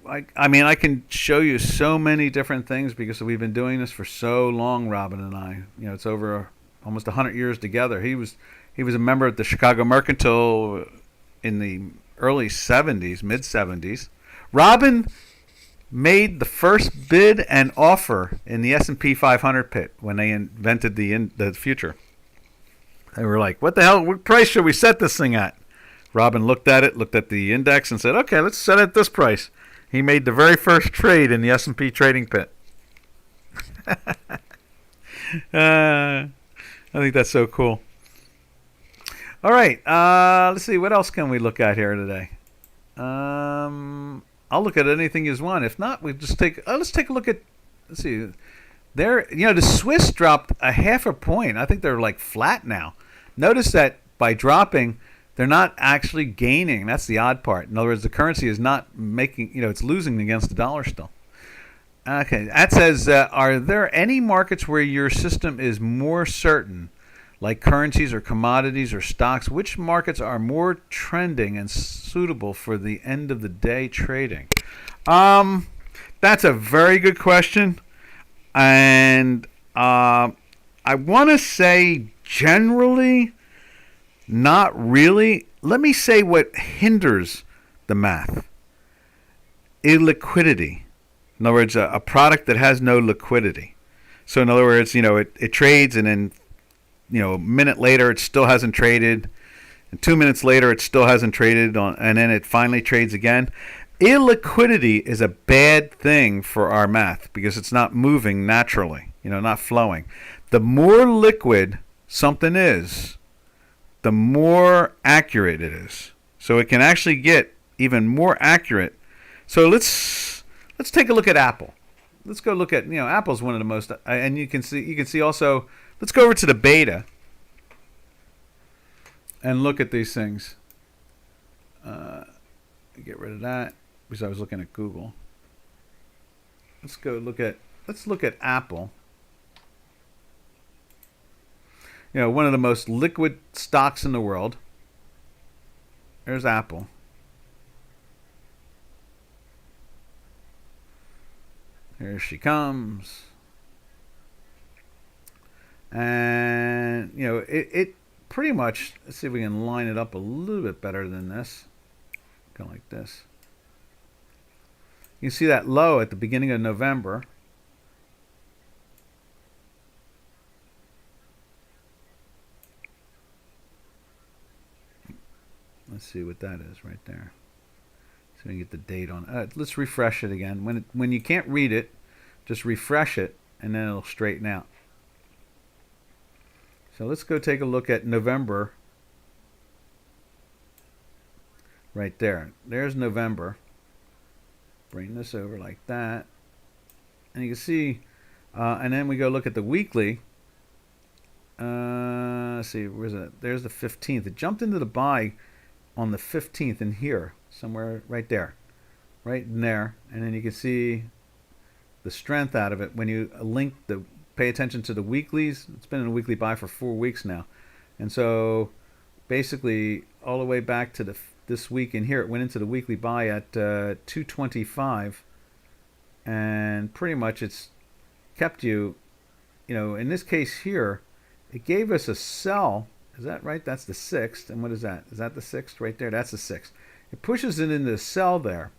I can show you so many different things because we've been doing this for so long, Robin and I. It's over almost 100 years together. He was a member of the Chicago Mercantile in the early 70s, mid 70s. Robin made the first bid and offer in the S&P 500 pit when they invented the future. They were like, "What the hell? What price should we set this thing at?" Robin looked at the index and said, "Okay, let's set it at this price." He made the very first trade in the S&P trading pit. I think that's so cool. All right, let's see. What else can we look at here today? I'll look at anything you want. If not, we just let's take a look at. Let's see. There, the Swiss dropped a half a point. I think they're like flat now. Notice that by dropping, They're not actually gaining. That's the odd part. In other words, the currency is not making, it's losing against the dollar still. Okay, that says, are there any markets where your system is more certain, like currencies or commodities or stocks? Which markets are more trending and suitable for the end of the day trading? That's a very good question, and I want to say generally, not really. Let me say what hinders the math: illiquidity. In other words, a product that has no liquidity. So in other words, it trades, and then a minute later it still hasn't traded, and 2 minutes later it still hasn't traded and then it finally trades again. Illiquidity is a bad thing for our math because it's not moving naturally, not flowing. The more liquid something is, the more accurate it is. So it can actually get even more accurate. So let's take a look at Apple. Let's go look at, Apple's one of the most, and you can see also, let's go over to the beta and look at these things. Get rid of that because I was looking at Google. Let's look at Apple. One of the most liquid stocks in the world. There's Apple. Here she comes. And, it pretty much, let's see if we can line it up a little bit better than this. Kind of like this. You can see that low at the beginning of November. Let's see what that is right there. So we can get the date on it. Let's refresh it again. When you can't read it, just refresh it, and then it'll straighten out. So let's go take a look at November. Right there. There's November. Bring this over like that. And you can see, and then we go look at the weekly. Let's see, where's it? There's the 15th. It jumped into the buy on the 15th in here. Somewhere right there. Right in there. And then you can see the strength out of it when you pay attention to the weeklies. It's been in a weekly buy for 4 weeks now. And so basically all the way back to this week in here, it went into the weekly buy at 225, and pretty much it's kept you, in this case here, it gave us a sell. Is that right? That's the 6th. And what is that? Is that the 6th right there? That's the 6th. It pushes it into the sell there.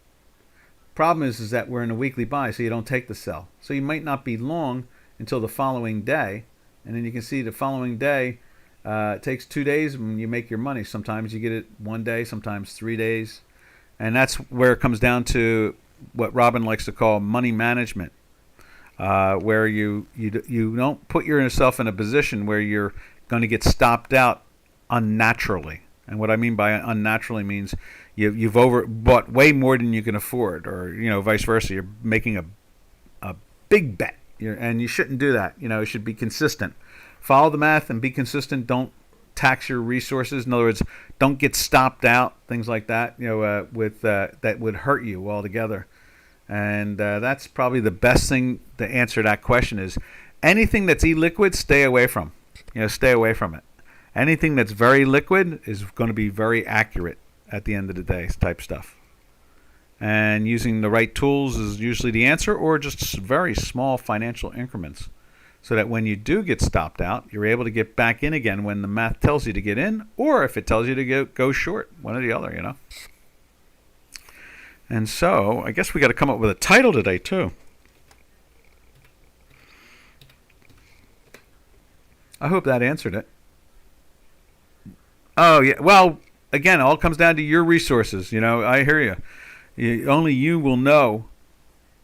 Problem is that we're in a weekly buy, so you don't take the sell. So you might not be long until the following day. And then you can see the following day, it takes 2 days and you make your money. Sometimes you get it 1 day, sometimes 3 days. And that's where it comes down to what Robin likes to call money management, where you don't put yourself in a position where you're going to get stopped out unnaturally. And what I mean by unnaturally means you've overbought way more than you can afford, or vice versa. You're making a big bet, and you shouldn't do that. You should be consistent. Follow the math and be consistent. Don't tax your resources. In other words, don't get stopped out. Things like that. With that would hurt you altogether. And that's probably the best thing to answer that question is anything that's illiquid, stay away from. Stay away from it. Anything that's very liquid is going to be very accurate at the end of the day type stuff. And using the right tools is usually the answer, or just very small financial increments, so that when you do get stopped out, you're able to get back in again when the math tells you to get in, or if it tells you to go short, one or the other, And so I guess we got to come up with a title today too. I hope that answered it. Oh, yeah. Well, again, it all comes down to your resources. I hear you. Only you will know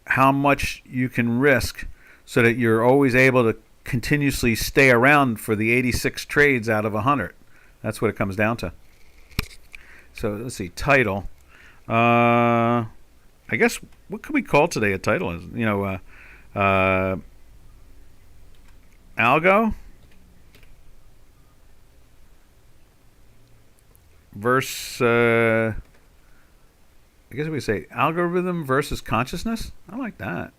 how much you can risk so that you're always able to continuously stay around for the 86 trades out of 100. That's what it comes down to. So let's see. Title. I guess, what could we call today a title? Algo? versus, I guess we say algorithm versus consciousness. I like that.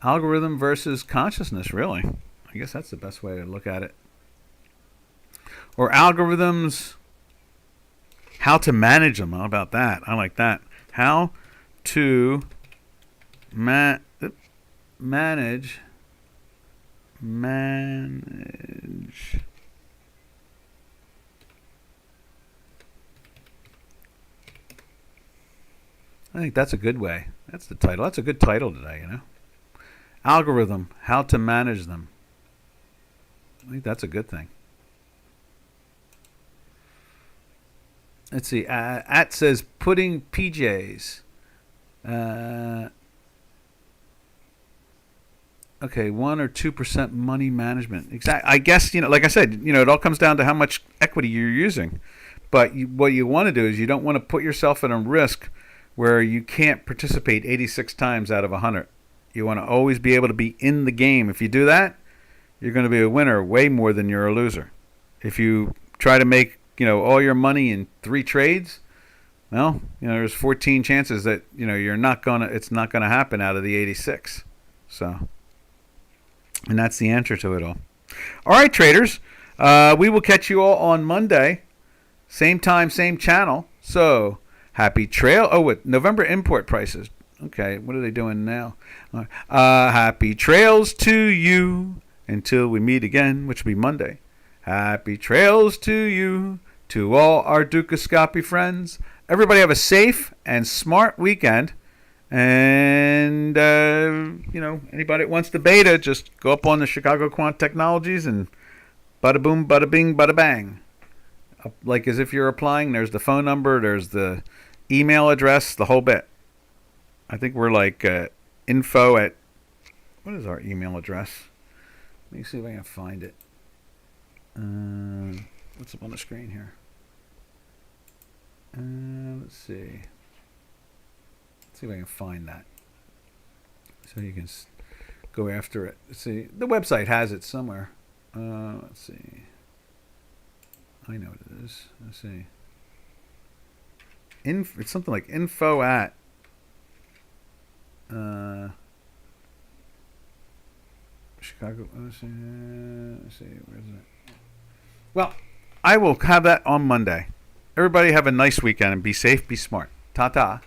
Algorithm versus consciousness, really. I guess that's the best way to look at it. Or algorithms, how to manage them. How about that? I like that. How to manage I think that's a good way. That's the title. That's a good title today, you know. Algorithm, how to manage them. I think that's a good thing. Let's see. At says putting PJs. Okay, 1 or 2% money management. Exactly. I guess, you know, like I said, you know, it all comes down to how much equity you're using. But what you want to do is you don't want to put yourself at a risk where you can't participate 86 times out of 100. You want to always be able to be in the game. If you do that, you're going to be a winner way more than you're a loser. If you try to make, you know, all your money in 3 trades, well, you know, there's 14 chances that, you know, it's not gonna happen out of the 86. So, and that's the answer to it all. All right, traders, we will catch you all on Monday, same time, same channel. So, happy trail. Oh, with November import prices. Okay, what are they doing now? Happy trails to you until we meet again, which will be Monday. Happy trails to you, to all our Dukascopy friends. Everybody have a safe and smart weekend. And, you know, anybody that wants the beta, just go up on the Chicago Quant Technologies and bada boom, bada bing, bada bang. Like as if you're applying, there's the phone number, there's the email address, the whole bit. I think we're like info at, what is our email address? Let me see if I can find it. What's up on the screen here? Let's see. Let's see if I can find that. So you can go after it. Let's see. The website has it somewhere. Let's see. I know what it is. Let's see. It's something like info at. Chicago. Let's see. Where is it? Well, I will have that on Monday. Everybody have a nice weekend and be safe, be smart. Ta-ta.